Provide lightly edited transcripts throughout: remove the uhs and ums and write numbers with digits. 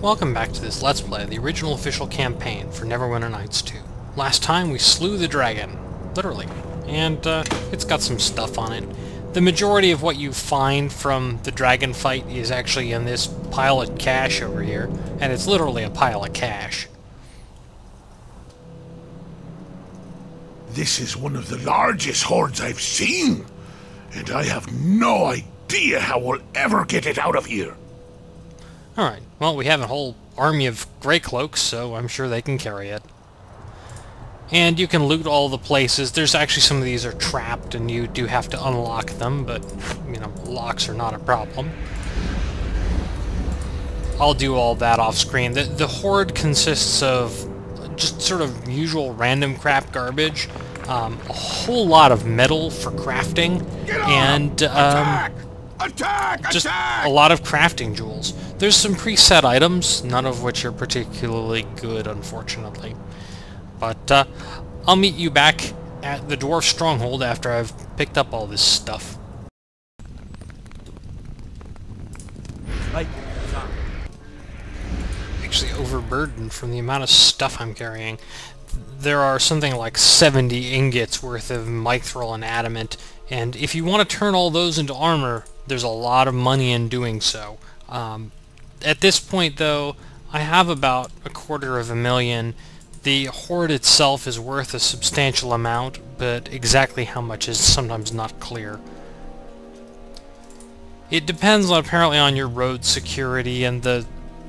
Welcome back to this Let's Play, the original official campaign for Neverwinter Nights 2. Last time we slew the dragon, literally, and it's got some stuff on it. The majority of what you find from the dragon fight is actually in this pile of cash over here, and it's literally a pile of cash. This is one of the largest hordes I've seen, and I have no idea how we'll ever get it out of here. Alright, well, we have a whole army of Grey Cloaks, so I'm sure they can carry it. And you can loot all the places. There's actually some of these are trapped, and you do have to unlock them, but, you know, locks are not a problem. I'll do all that off screen. The horde consists of just sort of usual random crap garbage, a whole lot of metal for crafting, and just a lot of crafting jewels. There's some preset items, none of which are particularly good, unfortunately. But I'll meet you back at the dwarf stronghold after I've picked up all this stuff. Actually overburdened from the amount of stuff I'm carrying. There are something like 70 ingots worth of mithril and adamant, and if you want to turn all those into armor, there's a lot of money in doing so. At this point, though, I have about $250,000. The horde itself is worth a substantial amount, but exactly how much is sometimes not clear. It depends apparently on your road security and the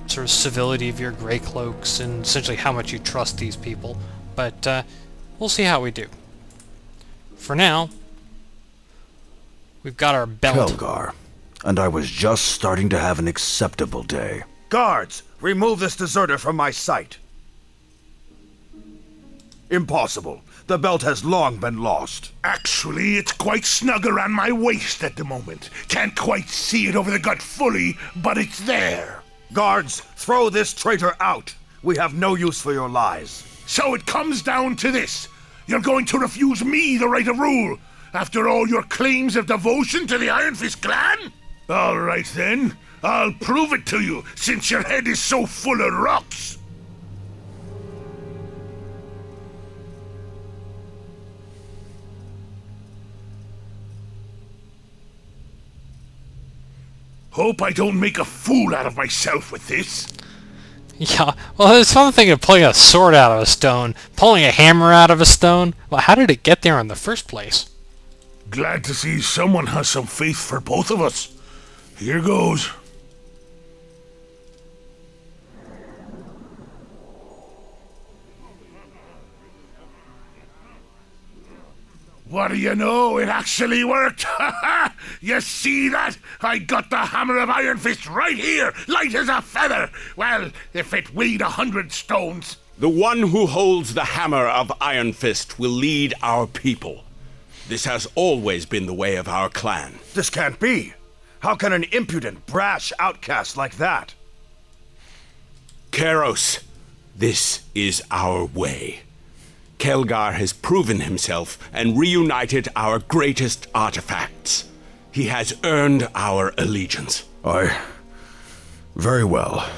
sort of civility of your Grey Cloaks, and essentially how much you trust these people. But we'll see how we do. For now, we've got our belt. Kelgar, and I was just starting to have an acceptable day. Guards, remove this deserter from my sight. Impossible. The belt has long been lost. Actually, it's quite snug around my waist at the moment. Can't quite see it over the gut fully, but it's there. Guards, throw this traitor out. We have no use for your lies. So it comes down to this. You're going to refuse me the right of rule, after all your claims of devotion to the Iron Fist clan? All right then, I'll prove it to you, since your head is so full of rocks. Hope I don't make a fool out of myself with this. Yeah, well, it's one thing of pulling a sword out of a stone. Pulling a hammer out of a stone? Well, how did it get there in the first place? Glad to see someone has some faith for both of us. Here goes. What do you know? It actually worked! You see that? I got the hammer of Iron Fist right here, light as a feather! Well, if it weighed 100 stones. The one who holds the hammer of Iron Fist will lead our people. This has always been the way of our clan. This can't be. How can an impudent, brash outcast like that? Keros, this is our way. Kelgar has proven himself and reunited our greatest artifacts. He has earned our allegiance. Very well.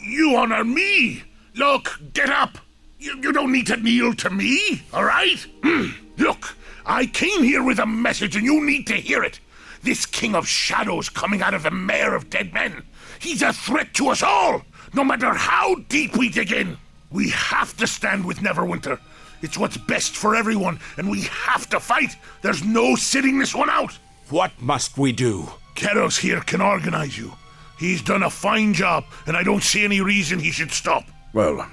You honor me! Look, get up! You don't need to kneel to me, alright? Look, I came here with a message and you need to hear it. This King of Shadows coming out of the Mayor of Dead Men, he's a threat to us all, no matter how deep we dig in. We have to stand with Neverwinter. It's what's best for everyone, and we have to fight. There's no sitting this one out. What must we do? Keros here can organize you. He's done a fine job, and I don't see any reason he should stop. Well,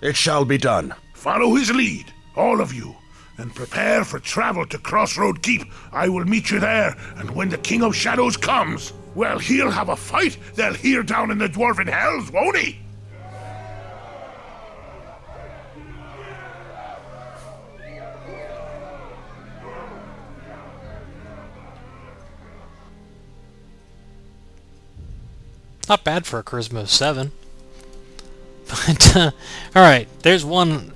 it shall be done. Follow his lead, all of you, and prepare for travel to Crossroad Keep. I will meet you there, and when the King of Shadows comes, well, he'll have a fight they'll hear down in the Dwarven Hells, won't he? Not bad for a charisma of 7. But, alright, there's one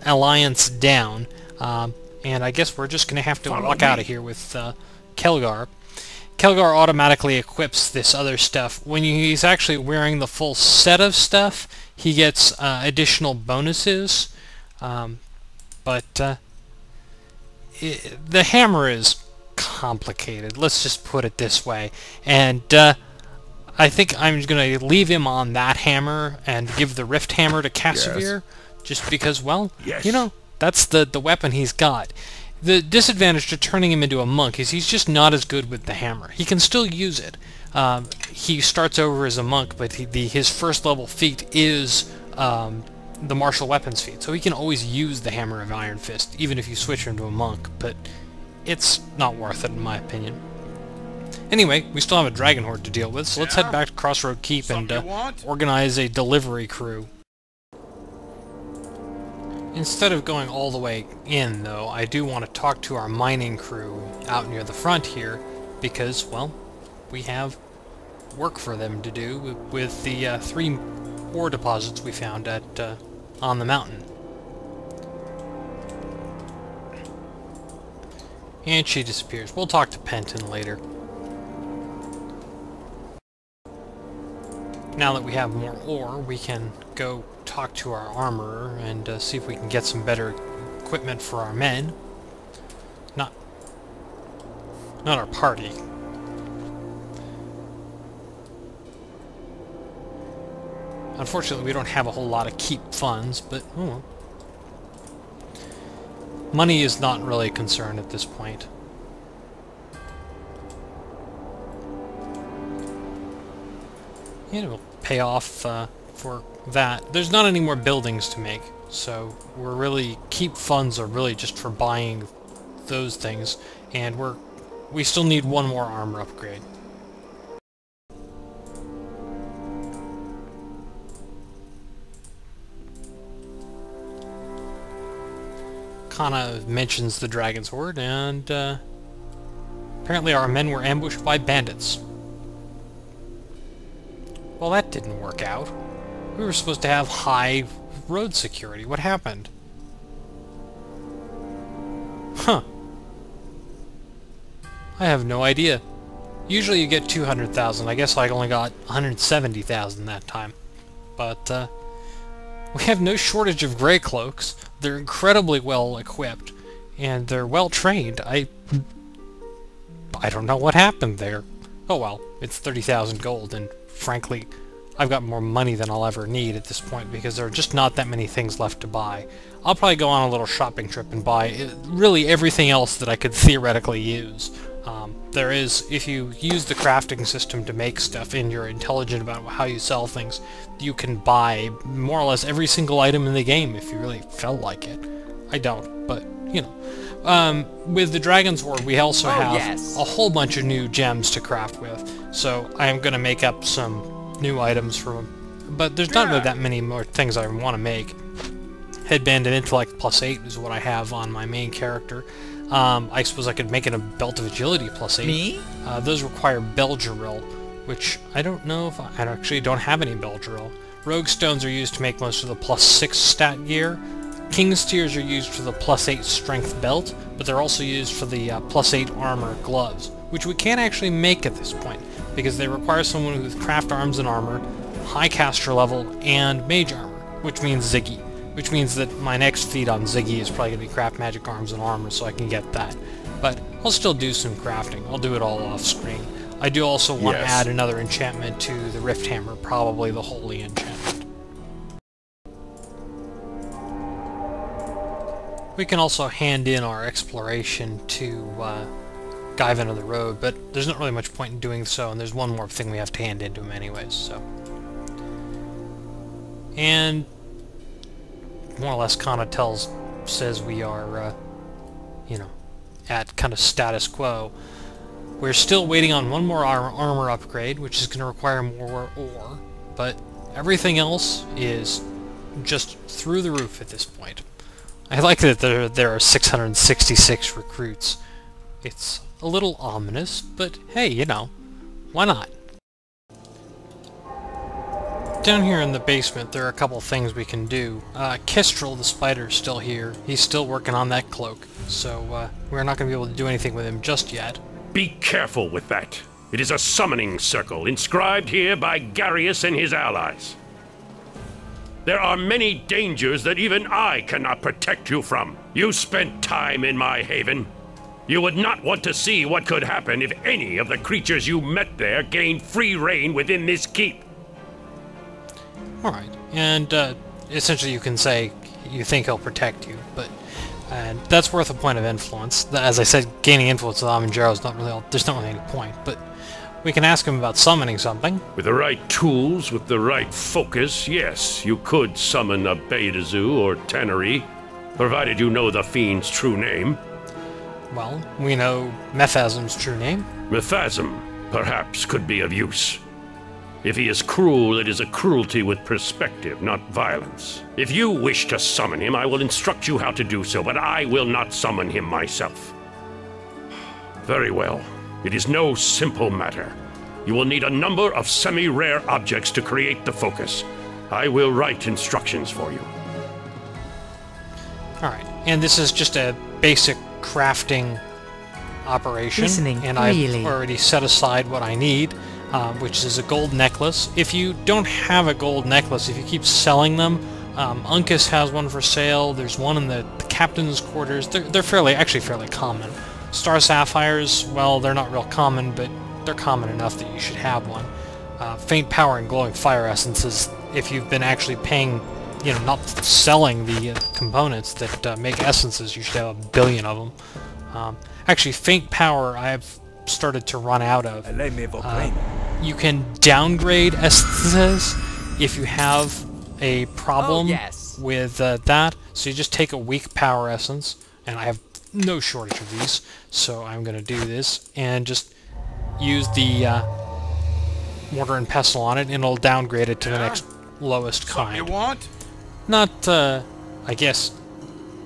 alliance down. And I guess we're just going to have to walk out of here with Kelgar. Kelgar automatically equips this other stuff. When he's actually wearing the full set of stuff, he gets additional bonuses. The hammer is complicated, let's just put it this way. And I think I'm going to leave him on that hammer and give the Rift Hammer to Casimir, just because, well, you know, that's the weapon he's got. The disadvantage to turning him into a monk is he's just not as good with the hammer. He can still use it. He starts over as a monk, but his first level feat is the martial weapons feat, so he can always use the Hammer of Iron Fist, even if you switch him to a monk, but it's not worth it in my opinion. Anyway, we still have a dragon horde to deal with, so let's head back to Crossroad Keep and organize a delivery crew. Instead of going all the way in, though, I do want to talk to our mining crew out near the front here, because, well, we have work for them to do with the 3 ore deposits we found at on the mountain. And she disappears. We'll talk to Penton later. Now that we have more ore, we can go talk to our armorer and see if we can get some better equipment for our men. Not our party. Unfortunately, we don't have a whole lot of keep funds, but oh well. Money is not really a concern at this point. And it'll pay off for that. There's not any more buildings to make, so we're really, keep funds are really just for buying those things, and we still need one more armor upgrade. Kana mentions the Dragon's Horde, and apparently our men were ambushed by bandits. Well, that didn't work out. We were supposed to have high road security. What happened? Huh. I have no idea. Usually you get 200,000. I guess I only got 170,000 that time. But, we have no shortage of Grey Cloaks. They're incredibly well equipped, and they're well trained. I don't know what happened there. Oh well, it's 30,000 gold, and frankly, I've got more money than I'll ever need at this point because there are just not that many things left to buy. I'll probably go on a little shopping trip and buy really everything else that I could theoretically use. There is, if you use the crafting system to make stuff and you're intelligent about how you sell things, you can buy more or less every single item in the game if you really felt like it. I don't, but, you know. With the Dragon's Horde, we also have a whole bunch of new gems to craft with, so I am going to make up some new items for them. But there's not really that many more things I want to make. Headband and Intellect +8 is what I have on my main character. I suppose I could make it a Belt of Agility +8. Me? Those require Belduril, which I don't know if I actually don't have any Belduril. Rogue Stones are used to make most of the +6 stat gear. King's Tears are used for the +8 strength belt, but they're also used for the +8 armor gloves, which we can't actually make at this point, because they require someone who's craft arms and armor, high caster level, and mage armor, which means Ziggy. Which means that my next feat on Ziggy is probably going to be craft magic arms and armor, so I can get that. But I'll still do some crafting. I'll do it all off screen. I do also want to add another enchantment to the Rift Hammer, probably the Holy Enchantment. We can also hand in our exploration to Guyven of the Road, but there's not really much point in doing so, and there's one more thing we have to hand in to him anyways, so. And more or less Kana says we are, you know, at kind of status quo. We're still waiting on one more armor upgrade, which is going to require more ore, but everything else is just through the roof at this point. I like that there are 666 recruits. It's a little ominous, but hey, you know, why not? Down here in the basement, there are a couple things we can do. Kestrel, the spider's still here. He's still working on that cloak, so we're not going to be able to do anything with him just yet. Be careful with that. It is a summoning circle, inscribed here by Garius and his allies. There are many dangers that even I cannot protect you from. You spent time in my haven. You would not want to see what could happen if any of the creatures you met there gained free reign within this keep. Alright, and essentially you can say you think he'll protect you, but that's worth a point of influence. As I said, gaining influence with Amanjaro is not really, there's not really any point, but we can ask him about summoning something. With the right tools, with the right focus, yes, you could summon a Betazu or Tannery, provided you know the fiend's true name. Well, we know Mephasm's true name. Mephasm, perhaps, could be of use. If he is cruel, it is a cruelty with perspective, not violence. If you wish to summon him, I will instruct you how to do so, but I will not summon him myself. Very well. It is no simple matter. You will need a number of semi-rare objects to create the focus. I will write instructions for you. Alright, and this is just a basic crafting operation, and I've already set aside what I need. Which is a gold necklace. If you don't have a gold necklace, if you keep selling them, Uncas has one for sale. There's one in the captain's quarters. They're actually fairly common. Star Sapphires, well, they're not real common, but they're common enough that you should have one. Faint Power and Glowing Fire Essences, if you've been actually paying, you know, not selling the components that make essences, you should have 1 billion of them. Actually, Faint Power, I've started to run out of. You can downgrade essences if you have a problem with that. So you just take a weak power essence, and I have no shortage of these, so I'm going to do this and just use the mortar and pestle on it, and it'll downgrade it to the next lowest kind. You want? Not, I guess,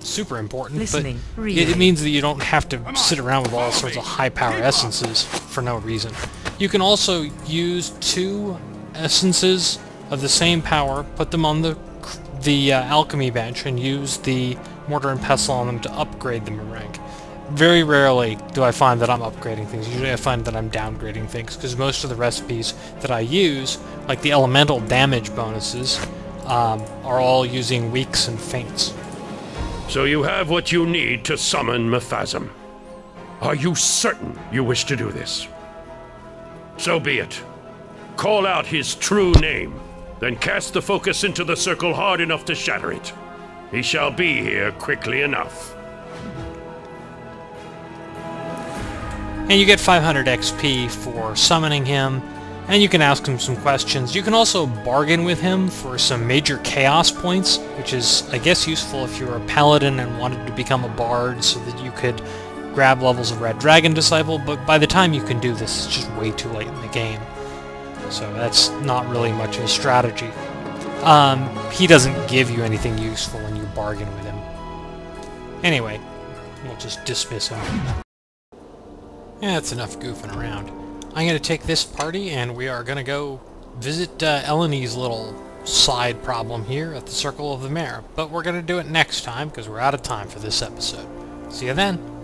super important, but it means that you don't have to sit around with all sorts of high-power essences for no reason. You can also use 2 essences of the same power, put them on the alchemy bench, and use the mortar and pestle on them to upgrade them a rank. Very rarely do I find that I'm upgrading things. Usually I find that I'm downgrading things, because most of the recipes that I use, like the elemental damage bonuses, are all using weaks and feints. So you have what you need to summon Mephasm. Are you certain you wish to do this? So be it. Call out his true name, then cast the focus into the circle hard enough to shatter it. He shall be here quickly enough. And you get 500 XP for summoning him, and you can ask him some questions. You can also bargain with him for some major chaos points, which is, I guess, useful if you're a paladin and wanted to become a bard so that you could grab levels of Red Dragon Disciple, but by the time you can do this, it's just way too late in the game. So that's not really much of a strategy. He doesn't give you anything useful when you bargain with him. Anyway, we'll just dismiss him. Yeah, that's enough goofing around. I'm going to take this party, and we are going to go visit Eleni's little side problem here at the Circle of the Mare. But we're going to do it next time, because we're out of time for this episode. See you then!